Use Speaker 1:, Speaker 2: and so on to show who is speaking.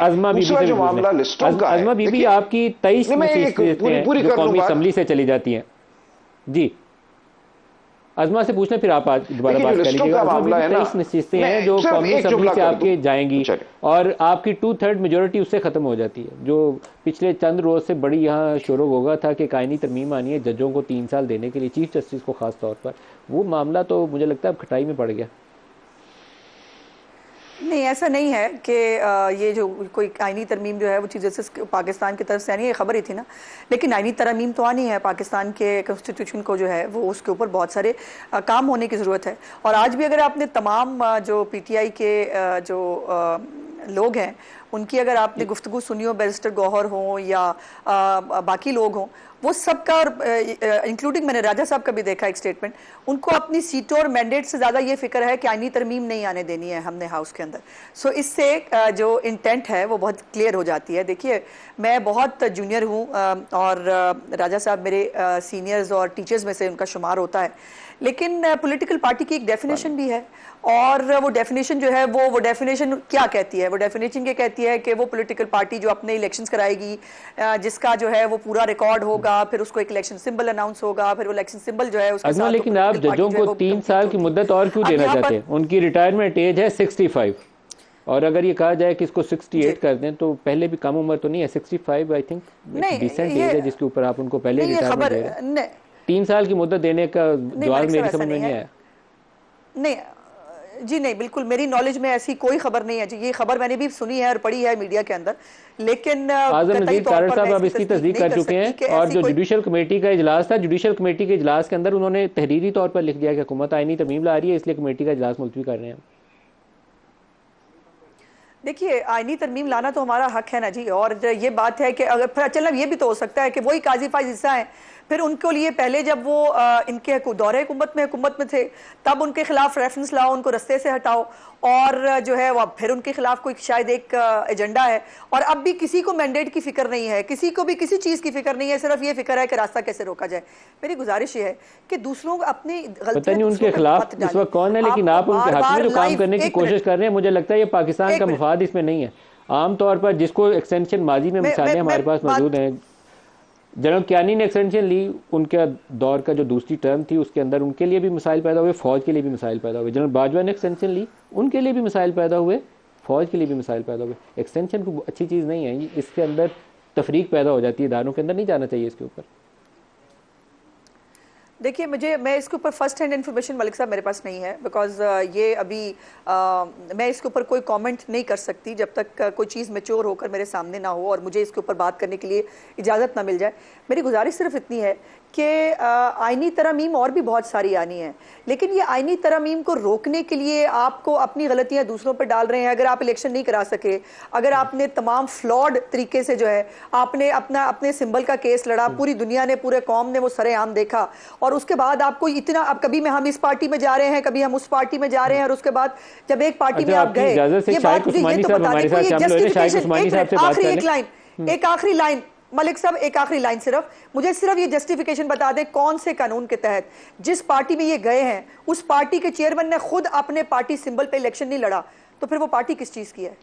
Speaker 1: अजमा बीबी
Speaker 2: दूसरा
Speaker 1: से
Speaker 2: जो
Speaker 1: भी पूछ
Speaker 2: मामला
Speaker 1: लें।
Speaker 2: लिस्टों का
Speaker 1: अजमा
Speaker 2: है,
Speaker 1: बीबी आपकी 23 नशिस्तें
Speaker 2: पूरी
Speaker 1: जो
Speaker 2: कर
Speaker 1: कौमी
Speaker 2: लूंगा।
Speaker 1: असम्बली से चली जाती हैं। जी, अजमा से पूछना, फिर आप आज दोबारा
Speaker 2: देखिए जो
Speaker 1: बात कर
Speaker 2: लिस्टों
Speaker 1: लीजिएगा।
Speaker 2: का
Speaker 1: अजमा
Speaker 2: मामला
Speaker 1: बीबी
Speaker 2: है ना,
Speaker 1: 23 नशिस्तें हैं
Speaker 2: मैं
Speaker 1: जो
Speaker 2: सिर्फ
Speaker 1: कौमी
Speaker 2: एक
Speaker 1: असम्बली
Speaker 2: जुमला
Speaker 1: से
Speaker 2: कर दूं।
Speaker 1: आपके जाएंगी,
Speaker 2: चलिए,
Speaker 1: और आपकी 2/3 मेजोरिटी उससे खत्म हो जाती है। जो पिछले चंद रोज से बड़ी यहाँ शोर होगा था कि कायनी तरमीम आनी है जजों को 3 साल देने के लिए, चीफ जस्टिस को खास तौर पर, वो मामला तो मुझे लगता है अब खटाई में पड़ गया।
Speaker 3: नहीं, ऐसा नहीं है कि ये जो कोई आईनी तरमीम जो है वो चीज़ जैसे पाकिस्तान की तरफ से आनी है, खबर ही थी ना। लेकिन आईनी तरमीम तो आनी है, पाकिस्तान के कॉन्स्टिट्यूशन को जो है वो उसके ऊपर बहुत सारे काम होने की ज़रूरत है। और आज भी अगर आपने तमाम जो पीटीआई के जो लोग हैं उनकी अगर आपने गुफ्तगू सुनी हो, बैरिस्टर गौहर हों या बाकी लोग हों, वो सबका, और इंक्लूडिंग मैंने राजा साहब का भी देखा एक स्टेटमेंट, उनको अपनी सीटों और मैंडेट से ज़्यादा ये फिक्र है कि आईनी तरमीम नहीं आने देनी है हमने हाउस के अंदर। सो इससे जो इंटेंट है वो बहुत क्लियर हो जाती है। देखिए, मैं बहुत जूनियर हूँ और राजा साहब मेरे सीनियर्स और टीचर्स में से उनका शुमार होता है, लेकिन पॉलिटिकल पार्टी की एक डेफिनेशन भी है, और वो डेफिनेशन जो है वो डेफिनेशन क्या कहती है? वो डेफिनेशन ये कहती है कि वो पॉलिटिकल पार्टी जो अपने इलेक्शंस कराएगी, जिसका जो है वो पूरा रिकॉर्ड होगा, फिर उसको एक इलेक्शन सिंबल अनाउंस होगा, फिर वो इलेक्शन सिंबल जो है उसके साथ।
Speaker 1: लेकिन आप जजों को 3 साल की मुद्दत और क्यों देना चाहते हैं? उनकी रिटायरमेंट एज है 65, और अगर ये कहा जाए कि इसको 68 कर दें तो पहले भी कम उम्र तो नहीं है। 65 आई थिंक डिसेंट एज है जिसके ऊपर आप उनको पहले रिटायरमेंट दे रहे हैं। 3 साल की मुद्दत देने का जवाब मेरी समझ में नहीं आया।
Speaker 3: नहीं जी, नहीं, बिल्कुल मेरी नॉलेज में ऐसी कोई खबर नहीं है जी। ये खबर मैंने भी सुनी है और पढ़ी है मीडिया के अंदर, लेकिन
Speaker 1: आज़म नज़ीर तारड़ साहब अब इसकी तस्दीक कर चुके हैं, और जो जुडिशल कमेटी का इजलास था, जुडिशल कमेटी के इजलास के अंदर उन्होंने तहरीरी तौर पर लिख दिया कि हुकूमत आईनी तरमीम ला रही है, इसलिए कमेटी का इजलास मुलतवी कर रहे हैं।
Speaker 3: देखिए, आईनी तरमीम लाना तो हमारा हक है ना जी, और ये बात है कि अगर चलना ये भी तो हो सकता है कि वही काजी फाइज हिस्सा है, फिर उनके लिए पहले जब वो इनके दौरे हुकूमत में थे तब उनके खिलाफ रेफरेंस लाओ, उनको रस्ते से हटाओ, और जो है वो फिर उनके खिलाफ कोई शायद एक एजेंडा है। और अब भी किसी को मैंडेट की फिक्र नहीं है, किसी को भी किसी चीज़ की फिक्र नहीं है, सिर्फ ये फिक्र है कि रास्ता कैसे रोका जाए। मेरी गुजारिश ये है कि दूसरों को अपनी
Speaker 1: पता नहीं उनके खिलाफ इस वक्त कौन है, लेकिन आप उनके हक में जो काम करने की कोशिश कर रहे हैं, मुझे लगता है ये पाकिस्तान का मफाद इसमें नहीं है। आमतौर पर जिसको एक्सटेंशन माजी में मिसालें हमारे पास मौजूद हैं, जनरल कियानी ने एक्सटेंशन ली, उनके दौर का जो दूसरी टर्म थी उसके अंदर उनके लिए भी मसाइल पैदा हुए, फौज के लिए भी मसाइल पैदा हुए। जनरल बाजवा ने एक्सटेंशन ली, उनके लिए भी मसाइल पैदा हुए, फौज के लिए भी मसाइल पैदा हुए। एक्सटेंशन को अच्छी चीज़ नहीं है, इसके अंदर तफरीक पैदा हो जाती है, इदारों के अंदर नहीं जाना चाहिए इसके ऊपर।
Speaker 3: देखिए, मैं इसके ऊपर फर्स्ट हैंड इन्फॉर्मेशन मलिक साहब मेरे पास नहीं है, बिकॉज ये अभी मैं इसके ऊपर कोई कमेंट नहीं कर सकती जब तक कोई चीज़ मैच्योर होकर मेरे सामने ना हो और मुझे इसके ऊपर बात करने के लिए इजाज़त ना मिल जाए। मेरी गुजारिश सिर्फ इतनी है कि आईनी तरमीम और भी बहुत सारी आनी है, लेकिन ये आईनी तरमीम को रोकने के लिए आपको अपनी गलतियां दूसरों पर डाल रहे हैं। अगर आप इलेक्शन नहीं करा सके, अगर आपने तमाम फ्लॉड तरीके से जो है आपने अपने सिंबल का केस लड़ा, पूरी दुनिया ने, पूरे कौम ने वो सरेआम देखा, और उसके बाद आपको इतना, अब कभी में हम इस पार्टी में जा रहे हैं, कभी हम उस पार्टी में जा रहे हैं, और उसके बाद जब एक पार्टी में आप गए, ये बात मुझे ये तो बता दें, एक आखिरी लाइन मलिक साहब, एक आखिरी लाइन, मुझे सिर्फ ये जस्टिफिकेशन बता दें कौन से कानून के तहत जिस पार्टी में ये गए हैं उस पार्टी के चेयरमैन ने खुद अपने पार्टी सिंबल पे इलेक्शन नहीं लड़ा, तो फिर वो पार्टी किस चीज की है?